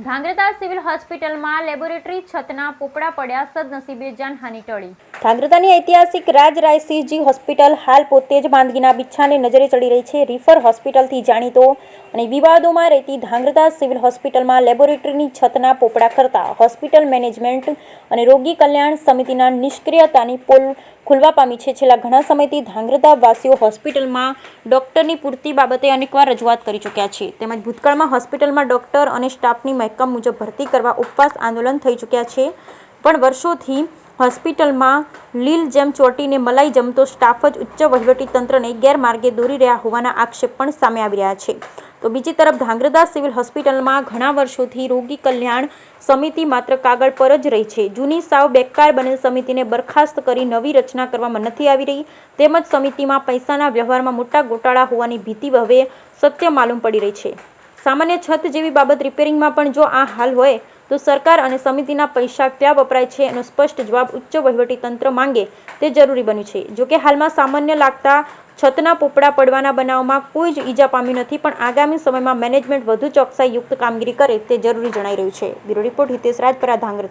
Dhrangadhra civil હોસ્પિટલમાં laboratory છતના પોપડા પડ્યા, સદનસીબે જાનહાનિ ટળી. ધાંગ્રધાની ઐતિહાસિક રાજરાયસિંહજી હોસ્પિટલ હાલ પોતે જ માંદગીના બિછાને નજરે ચડી રહી છે. રિફર હોસ્પિટલથી જાણીતો અને વિવાદોમાં રહેતી ધાંગ્રધા સિવિલ હોસ્પિટલમાં લેબોરેટરીની છતના પોપડા કરતા હોસ્પિટલ મેનેજમેન્ટ અને રોગી કલ્યાણ સમિતિના નિષ્ક્રિયતાની પોલ ખુલવા પામી છે. છેલ્લા ઘણા સમયથી ધાંગ્રધા વાસીઓ હોસ્પિટલમાં ડોક્ટરની પૂર્તિ બાબતે અનેકવાર રજૂઆત કરી ચૂક્યા છે. તેમજ ભૂતકાળમાં હોસ્પિટલમાં ડોક્ટર અને સ્ટાફની મહેકમ મુજબ ભરતી કરવા ઉપવાસ આંદોલન થઈ ચૂક્યા છે. પણ વર્ષોથી હોસ્પિટલમાં લીલ જેમ ચોટીને મલાઈ જમતો સ્ટાફ જ ઉચ્ચ વહીવટી તંત્રને ગેરમાર્ગે દોરી રહ્યા હોવાના આક્ષેપ પણ સામે આવી રહ્યા છે. તો બીજી તરફ ધાંગ્રધા સિવિલ હોસ્પિટલમાં ઘણા વર્ષોથી રોગી કલ્યાણ સમિતિ માત્ર કાગળ પર જ રહી છે. જૂની સાવ બેકાર બનેલ સમિતિને બરખાસ્ત કરી નવી રચના કરવામાં નથી આવી રહી. તેમજ સમિતિમાં પૈસાના વ્યવહારમાં મોટા ગોટાળા હોવાની ભીતિ હવે સત્ય માલુમ પડી રહી છે. સામાન્ય છત જેવી બાબત રિપેરિંગમાં પણ જો આ હાલ હોય તો સરકાર અને સમિતિના પૈસા ક્યાં વપરાય છે એનો સ્પષ્ટ જવાબ ઉચ્ચ વહીવટી તંત્ર માંગે તે જરૂરી બન્યું છે. જોકે હાલમાં સામાન્ય લાગતા છતના પોપડા પડવાના બનાવમાં કોઈ જ ઈજા પામી નથી, પણ આગામી સમયમાં મેનેજમેન્ટ વધુ ચોકસાઈયુક્ત કામગીરી કરે તે જરૂરી જણાઈ રહ્યું છે. Bureau report Hitesh Rajpara, Dhrangadhra.